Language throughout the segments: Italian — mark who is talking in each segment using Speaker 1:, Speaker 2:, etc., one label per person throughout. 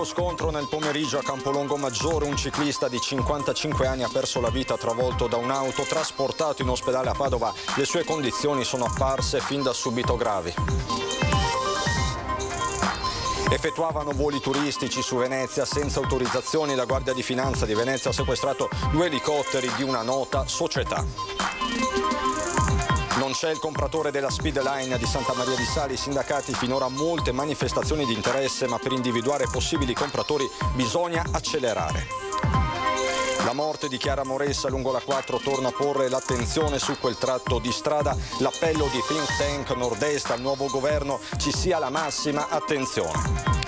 Speaker 1: Tragico scontro nel pomeriggio a Campolongo Maggiore. Un ciclista di 55 anni ha perso la vita travolto da un'auto, trasportato in ospedale a Padova. Le sue condizioni sono apparse fin da subito gravi. Effettuavano voli turistici su Venezia senza autorizzazioni. La Guardia di Finanza di Venezia ha sequestrato 2 elicotteri di una nota società. Non c'è il compratore della Speedline di Santa Maria di Sala. I sindacati finora molte manifestazioni di interesse, ma per individuare possibili compratori bisogna accelerare. La morte di Chiara Moressa lungo la 4 torna a porre l'attenzione su quel tratto di strada. L'appello di think tank Nord-Est al nuovo governo: ci sia la massima attenzione.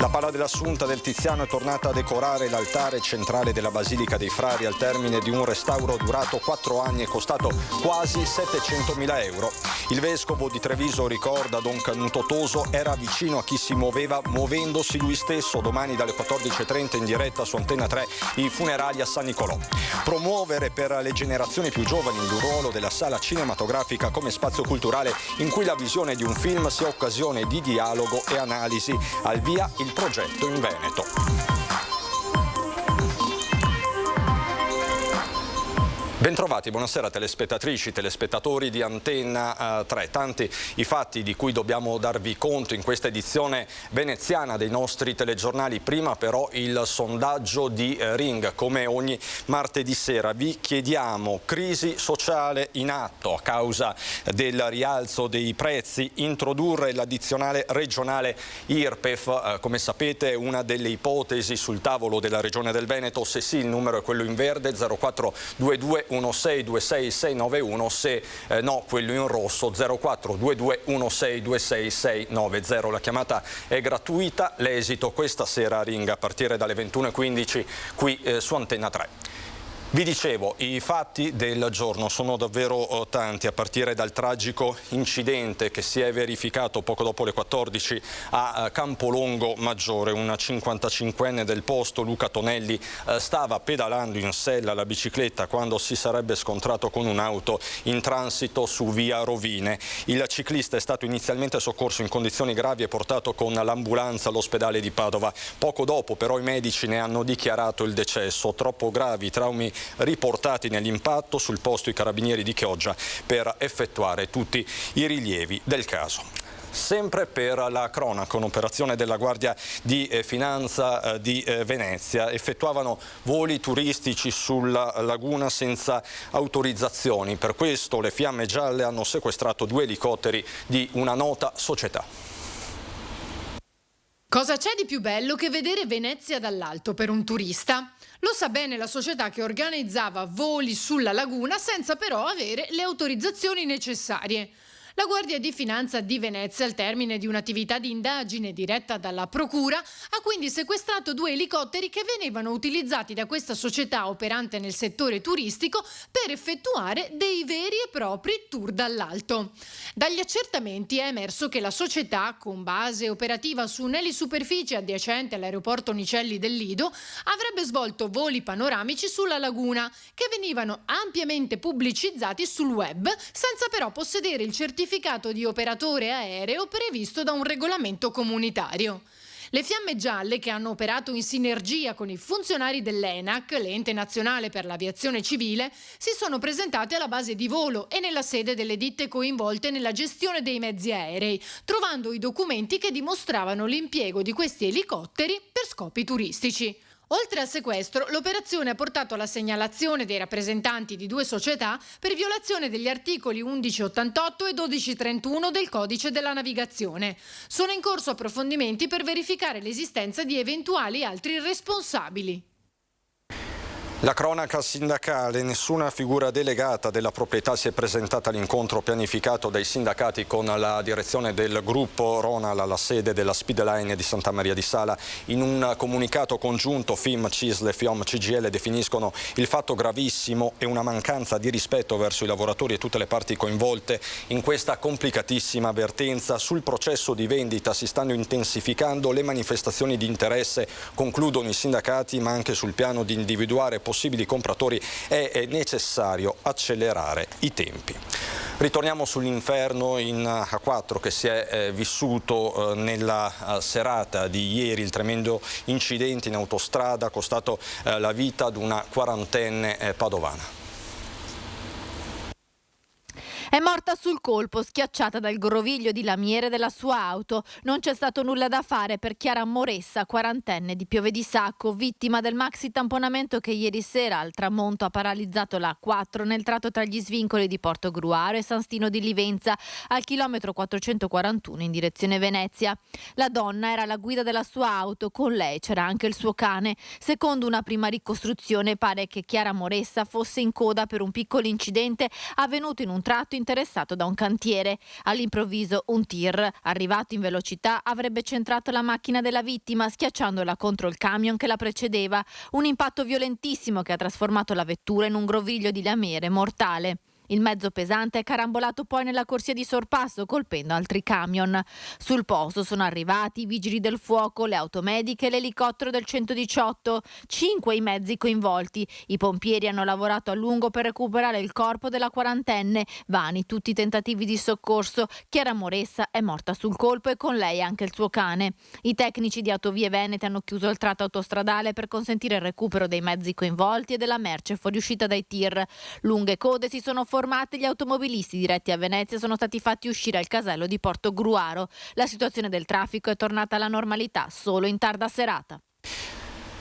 Speaker 1: La Pala dell'Assunta del Tiziano è tornata a decorare l'altare centrale della Basilica dei Frari al termine di un restauro durato 4 anni e costato quasi 700.000 euro. Il vescovo di Treviso ricorda: Don Canuto Toso era vicino a chi si muoveva muovendosi lui stesso. Domani dalle 14:30 in diretta su Antenna 3 i funerali a San Nicolò. Promuovere per le generazioni più giovani il ruolo della sala cinematografica come spazio culturale in cui la visione di un film sia occasione di dialogo e analisi. Al via il progetto in Veneto. Bentrovati, buonasera telespettatrici, telespettatori di Antenna 3. Tanti i fatti di cui dobbiamo darvi conto in questa edizione veneziana dei nostri telegiornali. Prima però il sondaggio di Ring. Come ogni martedì sera vi chiediamo: crisi sociale in atto a causa del rialzo dei prezzi, introdurre l'addizionale regionale IRPEF. Come sapete, una delle ipotesi sul tavolo della Regione del Veneto. Se sì, il numero è quello in verde, 0422 1626 691, se no quello in rosso 0422 1626 690. La chiamata è gratuita, l'esito questa sera a Ring a partire dalle 21:15 qui su Antenna 3. Vi dicevo, i fatti del giorno sono davvero tanti, a partire dal tragico incidente che si è verificato poco dopo le 14 a Campolongo Maggiore. Un 55enne del posto, Luca Tonelli, stava pedalando in sella la bicicletta quando si sarebbe scontrato con un'auto in transito su via Rovine. Il ciclista è stato inizialmente soccorso in condizioni gravi e portato con l'ambulanza all'ospedale di Padova. Poco dopo però i medici ne hanno dichiarato il decesso. Troppo gravi traumi riportati nell'impatto, sul posto i carabinieri di Chioggia per effettuare tutti i rilievi del caso. Sempre per la cronaca, un'operazione della Guardia di Finanza di Venezia. Effettuavano voli turistici sulla laguna senza autorizzazioni. Per questo le Fiamme Gialle hanno sequestrato 2 elicotteri di una nota società.
Speaker 2: Cosa c'è di più bello che vedere Venezia dall'alto per un turista? Lo sa bene la società che organizzava voli sulla laguna senza però avere le autorizzazioni necessarie. La Guardia di Finanza di Venezia, al termine di un'attività di indagine diretta dalla Procura, ha quindi sequestrato 2 elicotteri che venivano utilizzati da questa società operante nel settore turistico per effettuare dei veri e propri tour dall'alto. Dagli accertamenti è emerso che la società, con base operativa su un'elisuperficie adiacente all'aeroporto Nicelli del Lido, avrebbe svolto voli panoramici sulla laguna che venivano ampiamente pubblicizzati sul web, senza però possedere il certificato di operatore aereo previsto da un regolamento comunitario. Le Fiamme Gialle, che hanno operato in sinergia con i funzionari dell'ENAC, l'Ente Nazionale per l'Aviazione Civile, si sono presentate alla base di volo e nella sede delle ditte coinvolte nella gestione dei mezzi aerei, trovando i documenti che dimostravano l'impiego di questi elicotteri per scopi turistici. Oltre al sequestro, l'operazione ha portato alla segnalazione dei rappresentanti di 2 società per violazione degli articoli 1188 e 1231 del Codice della Navigazione. Sono in corso approfondimenti per verificare l'esistenza di eventuali altri responsabili.
Speaker 1: La cronaca sindacale: nessuna figura delegata della proprietà si è presentata all'incontro pianificato dai sindacati con la direzione del gruppo Ronal alla sede della Speedline di Santa Maria di Sala. In un comunicato congiunto FIM, CISL e FIOM CGIL definiscono il fatto gravissimo e una mancanza di rispetto verso i lavoratori e tutte le parti coinvolte in questa complicatissima vertenza. Sul processo di vendita si stanno intensificando le manifestazioni di interesse, concludono i sindacati, ma anche sul piano di individuare possibili compratori è necessario accelerare i tempi. Ritorniamo sull'inferno in A4 che si è vissuto nella serata di ieri, il tremendo incidente in autostrada ha costato la vita ad una quarantenne padovana.
Speaker 3: È morta sul colpo, schiacciata dal groviglio di lamiere della sua auto. Non c'è stato nulla da fare per Chiara Moressa, quarantenne di Piove di Sacco, vittima del maxi tamponamento che ieri sera al tramonto ha paralizzato la A4 nel tratto tra gli svincoli di Portogruaro e San Stino di Livenza, al chilometro 441 in direzione Venezia. La donna era alla guida della sua auto, con lei c'era anche il suo cane. Secondo una prima ricostruzione pare che Chiara Moressa fosse in coda per un piccolo incidente avvenuto in un tratto interessato da un cantiere. All'improvviso un tir, arrivato in velocità, avrebbe centrato la macchina della vittima schiacciandola contro il camion che la precedeva. Un impatto violentissimo che ha trasformato la vettura in un groviglio di lamiere mortale. Il mezzo pesante è carambolato poi nella corsia di sorpasso colpendo altri camion. Sul posto sono arrivati i vigili del fuoco, le automediche e l'elicottero del 118. 5 i mezzi coinvolti. I pompieri hanno lavorato a lungo per recuperare il corpo della quarantenne. Vani tutti i tentativi di soccorso. Chiara Moressa è morta sul colpo e con lei anche il suo cane. I tecnici di Autovie Venete hanno chiuso il tratto autostradale per consentire il recupero dei mezzi coinvolti e della merce fuoriuscita dai tir. Lunghe code si sono formate, gli automobilisti diretti a Venezia sono stati fatti uscire al casello di Portogruaro. La situazione del traffico è tornata alla normalità solo in tarda serata.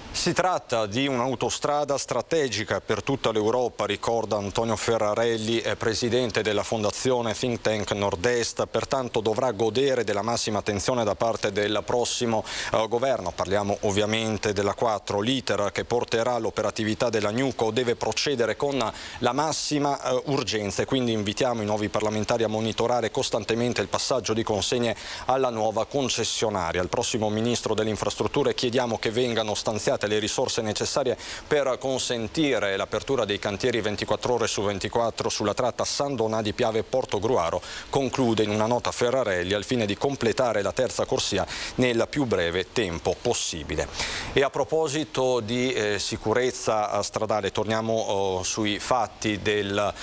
Speaker 1: Si tratta di un'autostrada strategica per tutta l'Europa, ricorda Antonio Ferrarelli, presidente della fondazione Think Tank Nord-Est, pertanto dovrà godere della massima attenzione da parte del prossimo governo. Parliamo ovviamente della 4, l'iter che porterà all'operatività della Newco deve procedere con la massima urgenza e quindi invitiamo i nuovi parlamentari a monitorare costantemente il passaggio di consegne alla nuova concessionaria. Al prossimo ministro delle infrastrutture chiediamo che vengano stanziate le risorse necessarie per consentire l'apertura dei cantieri 24 ore su 24 sulla tratta San Donà di Piave Portogruaro, conclude in una nota Ferrarelli, al fine di completare la terza corsia nel più breve tempo possibile. E a proposito di sicurezza stradale, torniamo sui fatti del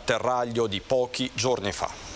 Speaker 1: terraglio di pochi giorni fa.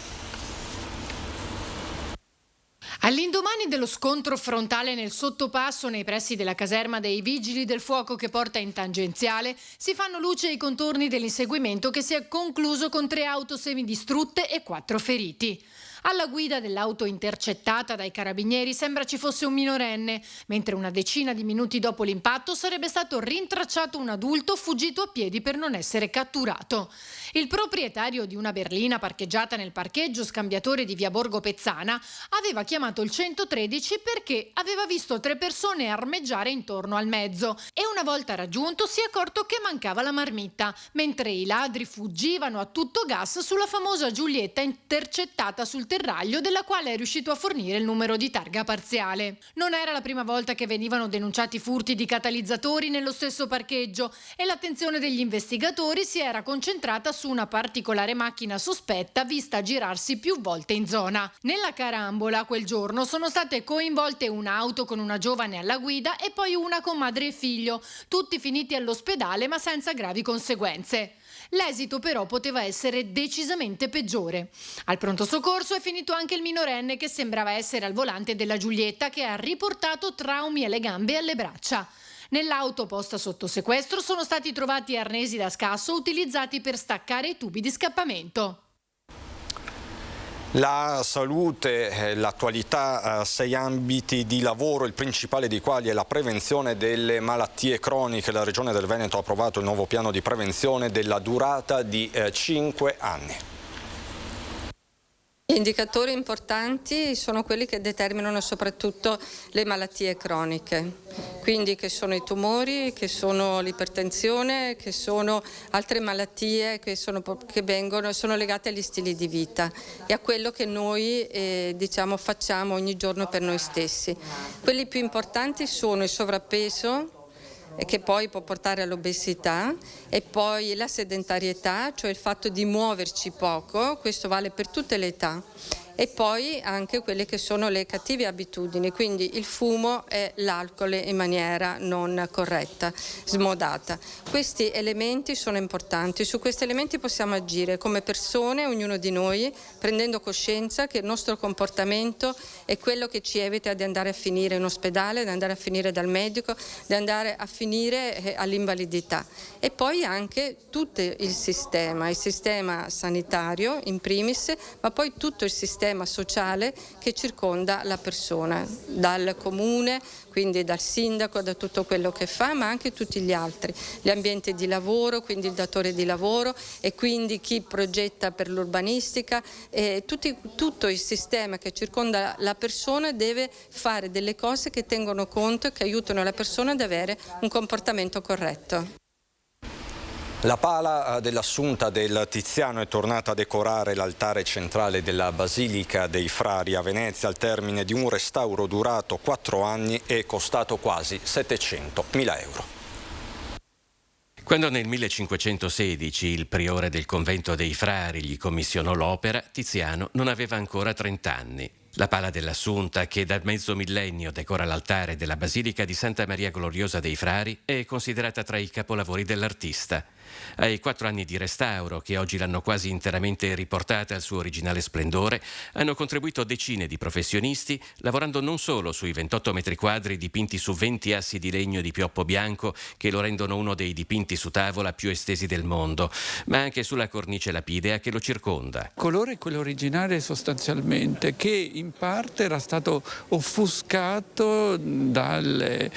Speaker 2: All'indomani dello scontro frontale nel sottopasso nei pressi della caserma dei Vigili del Fuoco che porta in tangenziale, si fanno luce i contorni dell'inseguimento che si è concluso con 3 auto semidistrutte e 4 feriti. Alla guida dell'auto intercettata dai carabinieri sembra ci fosse un minorenne, mentre una decina di minuti dopo l'impatto sarebbe stato rintracciato un adulto fuggito a piedi per non essere catturato. Il proprietario di una berlina parcheggiata nel parcheggio scambiatore di via Borgo Pezzana aveva chiamato il 113 perché aveva visto 3 persone armeggiare intorno al mezzo e una volta raggiunto si è accorto che mancava la marmitta, mentre i ladri fuggivano a tutto gas sulla famosa Giulietta intercettata sul terraglio, della quale è riuscito a fornire il numero di targa parziale. Non era la prima volta che venivano denunciati furti di catalizzatori nello stesso parcheggio e l'attenzione degli investigatori si era concentrata su una particolare macchina sospetta vista girarsi più volte in zona. Nella carambola quel giorno sono state coinvolte un'auto con una giovane alla guida e poi una con madre e figlio, tutti finiti all'ospedale ma senza gravi conseguenze. L'esito però poteva essere decisamente peggiore. Al pronto soccorso è finito anche il minorenne che sembrava essere al volante della Giulietta, che ha riportato traumi alle gambe e alle braccia. Nell'auto posta sotto sequestro sono stati trovati arnesi da scasso utilizzati per staccare i tubi di scappamento.
Speaker 1: La salute, l'attualità, 6 ambiti di lavoro, il principale dei quali è la prevenzione delle malattie croniche. La Regione del Veneto ha approvato il nuovo piano di prevenzione della durata di 5 anni.
Speaker 4: Gli indicatori importanti sono quelli che determinano soprattutto le malattie croniche, quindi che sono i tumori, che sono l'ipertensione, che sono altre malattie che sono legate agli stili di vita e a quello che noi facciamo ogni giorno per noi stessi. Quelli più importanti sono il sovrappeso, che poi può portare all'obesità, e poi la sedentarietà, cioè il fatto di muoverci poco, questo vale per tutte le età, e poi anche quelle che sono le cattive abitudini, quindi il fumo e l'alcol in maniera non corretta, smodata. Questi elementi sono importanti, su questi elementi possiamo agire come persone, ognuno di noi, prendendo coscienza che il nostro comportamento è quello che ci evita di andare a finire in ospedale, di andare a finire dal medico, di andare a finire all'invalidità. E poi anche tutto il sistema sanitario in primis, ma poi tutto il sistema sociale che circonda la persona, dal comune, quindi dal sindaco, da tutto quello che fa, ma anche tutti gli altri, gli ambienti di lavoro, quindi il datore di lavoro e quindi chi progetta per l'urbanistica, tutto il sistema che circonda la persona deve fare delle cose che tengono conto e che aiutano la persona ad avere un comportamento corretto.
Speaker 1: La pala dell'Assunta del Tiziano è tornata a decorare l'altare centrale della Basilica dei Frari a Venezia al termine di un restauro durato 4 anni e costato quasi 700.000 euro.
Speaker 5: Quando nel 1516 il priore del convento dei Frari gli commissionò l'opera, Tiziano non aveva ancora 30 anni. La pala dell'Assunta, che da mezzo millennio decora l'altare della Basilica di Santa Maria Gloriosa dei Frari, è considerata tra i capolavori dell'artista. Ai 4 anni di restauro, che oggi l'hanno quasi interamente riportata al suo originale splendore, hanno contribuito decine di professionisti, lavorando non solo sui 28 metri quadri dipinti su 20 assi di legno di pioppo bianco, che lo rendono uno dei dipinti su tavola più estesi del mondo, ma anche sulla cornice lapidea che lo circonda.
Speaker 6: Il colore è quello originale sostanzialmente, che in parte era stato offuscato dal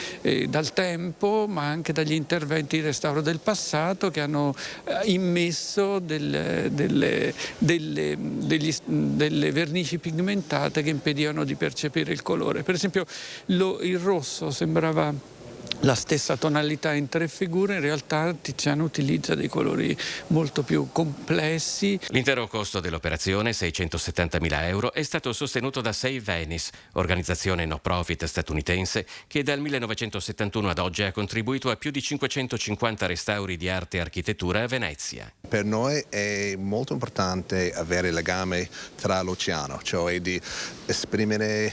Speaker 6: tempo, ma anche dagli interventi di restauro del passato che hanno immesso delle vernici pigmentate che impedivano di percepire il colore. Per esempio il rosso sembrava la stessa tonalità in 3 figure, in realtà Tiziano utilizza dei colori molto più complessi.
Speaker 5: L'intero costo dell'operazione, 670.000 euro, è stato sostenuto da Save Venice, organizzazione no profit statunitense che dal 1971 ad oggi ha contribuito a più di 550 restauri di arte e architettura a Venezia.
Speaker 7: Per noi è molto importante avere il legame tra l'oceano, cioè di esprimere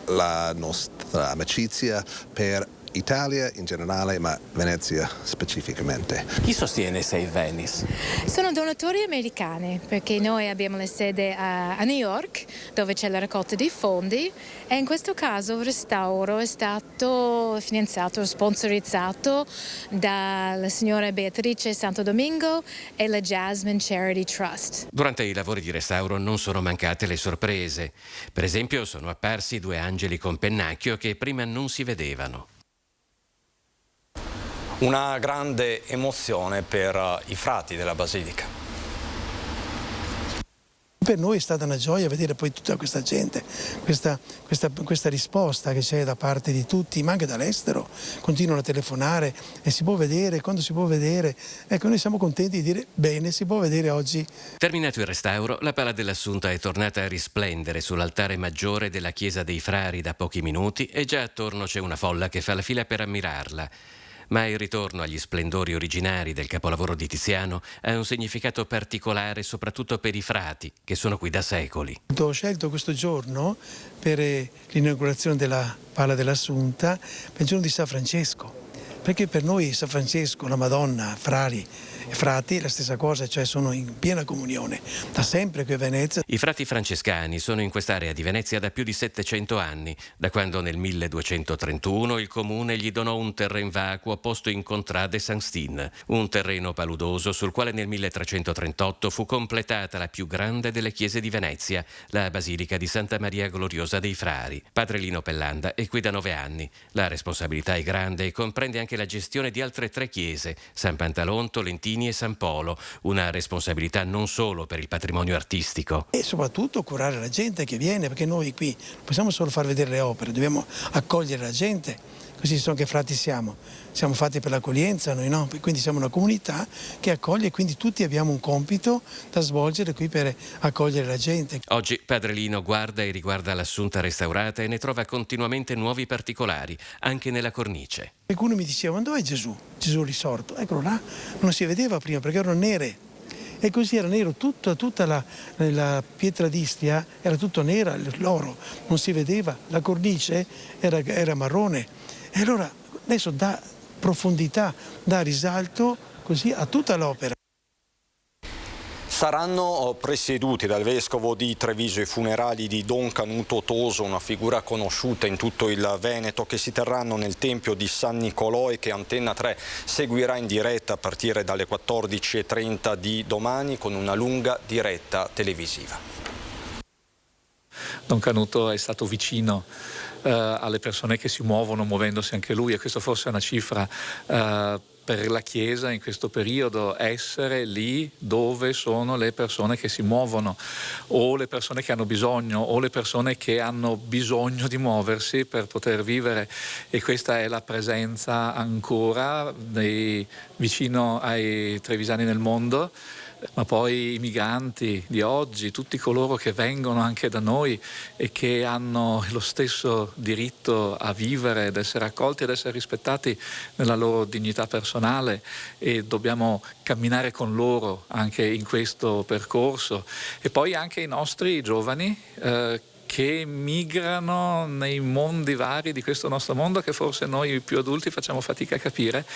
Speaker 7: la nostra amicizia per Italia in generale, ma Venezia specificamente.
Speaker 8: Chi sostiene Save Venice?
Speaker 9: Sono donatori americani, perché noi abbiamo la sede a New York, dove c'è la raccolta dei fondi, e in questo caso il restauro è stato finanziato, sponsorizzato dalla signora Beatrice Santo Domingo e la Jasmine Charity Trust.
Speaker 5: Durante i lavori di restauro non sono mancate le sorprese. Per esempio sono apparsi 2 angeli con pennacchio che prima non si vedevano.
Speaker 1: Una grande emozione per i frati della Basilica.
Speaker 10: Per noi è stata una gioia vedere poi tutta questa gente, questa risposta che c'è da parte di tutti, ma anche dall'estero. Continuano a telefonare e si può vedere, quando si può vedere. Ecco, noi siamo contenti di dire bene, si può vedere oggi.
Speaker 5: Terminato il restauro, la pala dell'Assunta è tornata a risplendere sull'altare maggiore della chiesa dei Frari da pochi minuti e già attorno c'è una folla che fa la fila per ammirarla. Ma il ritorno agli splendori originari del capolavoro di Tiziano ha un significato particolare soprattutto per i frati, che sono qui da secoli.
Speaker 10: Ho scelto questo giorno per l'inaugurazione della pala dell'Assunta, per il giorno di San Francesco, perché per noi San Francesco, la Madonna, Frari e frati è la stessa cosa, cioè sono in piena comunione da sempre qui a Venezia.
Speaker 5: I frati francescani sono in quest'area di Venezia da più di 700 anni, da quando nel 1231 il comune gli donò un terreno vacuo posto in Contrade Saint-Stin, un terreno paludoso sul quale nel 1338 fu completata la più grande delle chiese di Venezia, la Basilica di Santa Maria Gloriosa dei Frari. Padre Lino Pellanda è qui da 9 anni. La responsabilità è grande e comprende anche la gestione di altre 3 chiese, San Pantalon, Tolentini e San Polo, una responsabilità non solo per il patrimonio artistico.
Speaker 10: E soprattutto curare la gente che viene, perché noi qui non possiamo solo far vedere le opere, dobbiamo accogliere la gente, così sono che frati siamo fatti per l'accoglienza noi, no? Quindi siamo una comunità che accoglie, quindi tutti abbiamo un compito da svolgere qui per accogliere la gente.
Speaker 5: Oggi Padre Lino guarda e riguarda l'Assunta restaurata e ne trova continuamente nuovi particolari, anche nella cornice.
Speaker 10: Qualcuno mi diceva: dov'è Gesù? Gesù risorto? Eccolo là, non si vedeva prima perché erano nere E così era nero, tutta la pietra d'Istria era tutto nera, l'oro non si vedeva, la cornice era marrone. E allora adesso dà profondità, dà risalto così a tutta l'opera.
Speaker 1: Saranno presieduti dal vescovo di Treviso i funerali di Don Canuto Toso, una figura conosciuta in tutto il Veneto, che si terranno nel Tempio di San Nicolò e che Antenna 3 seguirà in diretta a partire dalle 14:30 di domani con una lunga diretta televisiva.
Speaker 11: Don Canuto è stato vicino alle persone che si muovono, muovendosi anche lui, e questo forse è una cifra per la Chiesa in questo periodo, essere lì dove sono le persone che si muovono, o le persone che hanno bisogno, o le persone che hanno bisogno di muoversi per poter vivere, e questa è la presenza ancora vicino ai trevisani nel mondo. Ma poi i migranti di oggi, tutti coloro che vengono anche da noi e che hanno lo stesso diritto a vivere, ad essere accolti, ad essere rispettati nella loro dignità personale, e dobbiamo camminare con loro anche in questo percorso. E poi anche i nostri giovani che migrano nei mondi vari di questo nostro mondo, che forse noi più adulti facciamo fatica a capire,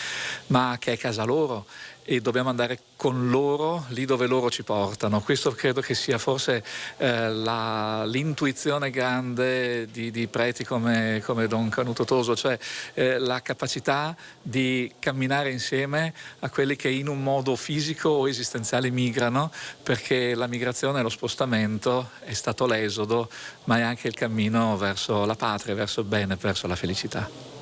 Speaker 11: ma che è casa loro, e dobbiamo andare con loro lì dove loro ci portano. Questo credo che sia forse l'intuizione grande di preti come Don Canuto Toso, cioè la capacità di camminare insieme a quelli che in un modo fisico o esistenziale migrano, perché la migrazione e lo spostamento è stato l'esodo, ma è anche il cammino verso la patria, verso il bene, verso la felicità.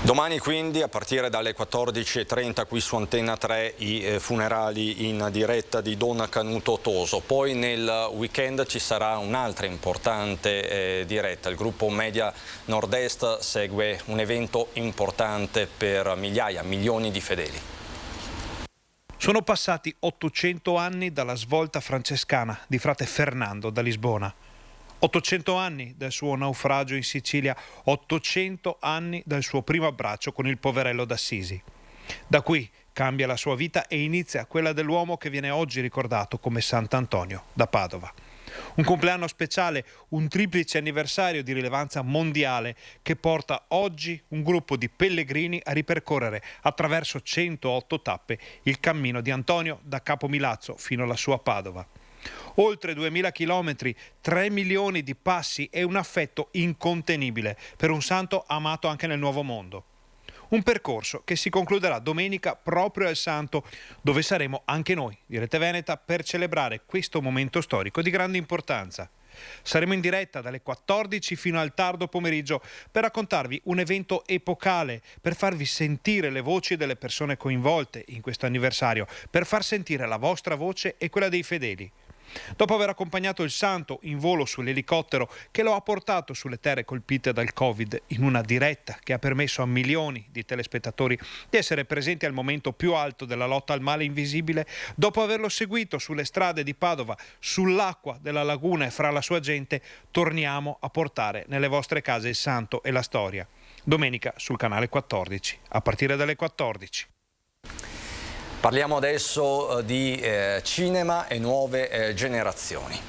Speaker 1: Domani quindi a partire dalle 14:30 qui su Antenna 3 i funerali in diretta di Don Canuto Toso. Poi nel weekend ci sarà un'altra importante diretta. Il gruppo Media Nord-Est segue un evento importante per migliaia, milioni di fedeli.
Speaker 12: Sono passati 800 anni dalla svolta francescana di frate Fernando da Lisbona. 800 anni dal suo naufragio in Sicilia, 800 anni dal suo primo abbraccio con il poverello d'Assisi. Da qui cambia la sua vita e inizia quella dell'uomo che viene oggi ricordato come Sant'Antonio da Padova. Un compleanno speciale, un triplice anniversario di rilevanza mondiale che porta oggi un gruppo di pellegrini a ripercorrere attraverso 108 tappe il cammino di Antonio da Capo Milazzo fino alla sua Padova. Oltre 2000 chilometri, 3 milioni di passi e un affetto incontenibile per un santo amato anche nel Nuovo Mondo. Un percorso che si concluderà domenica proprio al Santo, dove saremo anche noi di Rete Veneta per celebrare questo momento storico di grande importanza. Saremo in diretta dalle 14 fino al tardo pomeriggio per raccontarvi un evento epocale, per farvi sentire le voci delle persone coinvolte in questo anniversario, per far sentire la vostra voce e quella dei fedeli. Dopo aver accompagnato il santo in volo sull'elicottero che lo ha portato sulle terre colpite dal Covid, in una diretta che ha permesso a milioni di telespettatori di essere presenti al momento più alto della lotta al male invisibile, dopo averlo seguito sulle strade di Padova, sull'acqua della laguna e fra la sua gente, torniamo a portare nelle vostre case il santo e la storia. Domenica sul canale 14, a partire dalle 14.
Speaker 1: Parliamo adesso di cinema e nuove generazioni.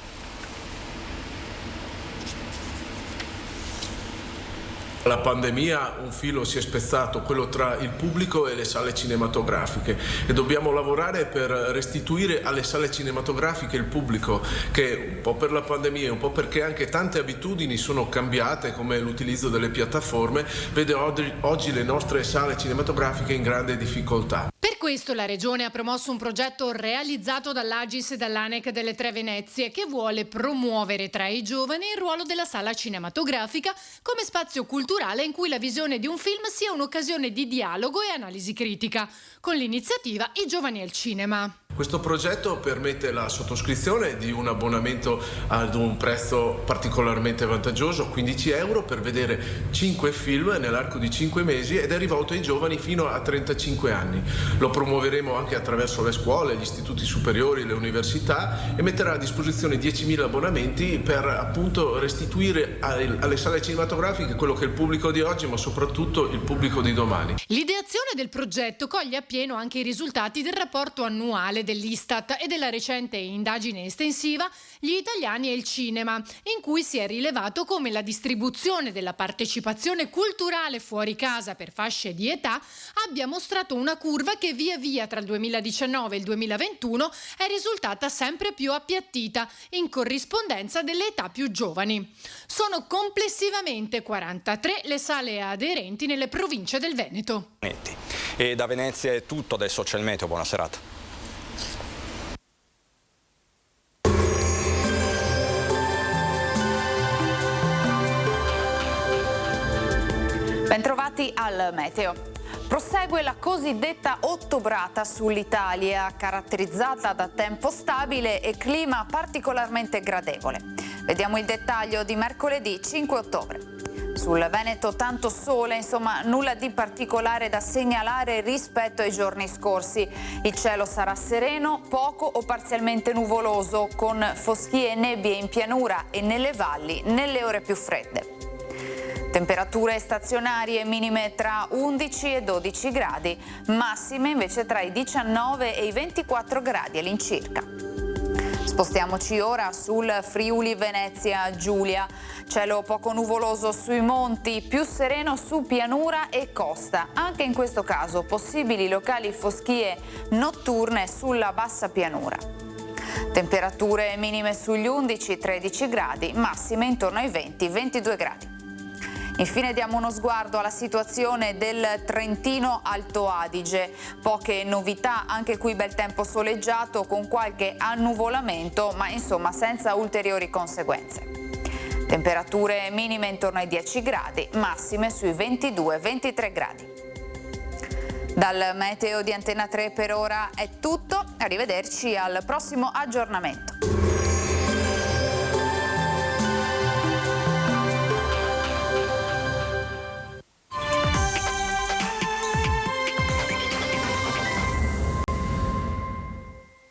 Speaker 13: La pandemia un filo si è spezzato, quello tra il pubblico e le sale cinematografiche, e dobbiamo lavorare per restituire alle sale cinematografiche il pubblico che un po' per la pandemia e un po' perché anche tante abitudini sono cambiate, come l'utilizzo delle piattaforme, vede oggi le nostre sale cinematografiche in grande difficoltà.
Speaker 2: Per questo la Regione ha promosso un progetto realizzato dall'Agis e dall'ANEC delle Tre Venezie che vuole promuovere tra i giovani il ruolo della sala cinematografica come spazio culturale in cui la visione di un film sia un'occasione di dialogo e analisi critica, con l'iniziativa I Giovani al Cinema.
Speaker 13: Questo progetto permette la sottoscrizione di un abbonamento ad un prezzo particolarmente vantaggioso, 15 euro, per vedere 5 film nell'arco di 5 mesi, ed è rivolto ai giovani fino a 35 anni. Lo promuoveremo anche attraverso le scuole, gli istituti superiori, le università, e metterà a disposizione 10.000 abbonamenti per appunto restituire alle sale cinematografiche quello che è il pubblico di oggi, ma soprattutto il pubblico di domani.
Speaker 2: L'ideazione del progetto coglie appieno anche i risultati del rapporto annuale dell'Istat e della recente indagine estensiva Gli italiani e il cinema, in cui si è rilevato come la distribuzione della partecipazione culturale fuori casa per fasce di età abbia mostrato una curva che via via tra il 2019 e il 2021 è risultata sempre più appiattita in corrispondenza delle età più giovani. Sono complessivamente 43 le sale aderenti nelle province del Veneto.
Speaker 1: E da Venezia è tutto, adesso c'è il meteo, buona serata.
Speaker 14: Bentrovati al meteo. Prosegue la cosiddetta ottobrata sull'Italia, caratterizzata da tempo stabile e clima particolarmente gradevole. Vediamo il dettaglio di mercoledì 5 ottobre. Sul Veneto tanto sole, insomma nulla di particolare da segnalare rispetto ai giorni scorsi. Il cielo sarà sereno, poco o parzialmente nuvoloso, con foschie e nebbie in pianura e nelle valli nelle ore più fredde. Temperature stazionarie minime tra 11 e 12 gradi, massime invece tra i 19 e i 24 gradi all'incirca. Spostiamoci ora sul Friuli Venezia Giulia. Cielo poco nuvoloso sui monti, più sereno su pianura e costa. Anche in questo caso possibili locali foschie notturne sulla bassa pianura. Temperature minime sugli 11-13 gradi, massime intorno ai 20-22 gradi. Infine diamo uno sguardo alla situazione del Trentino Alto Adige. Poche novità, anche qui bel tempo soleggiato con qualche annuvolamento, ma insomma senza ulteriori conseguenze. Temperature minime intorno ai 10 gradi, massime sui 22-23 gradi. Dal meteo di Antena 3 per ora è tutto, arrivederci al prossimo aggiornamento.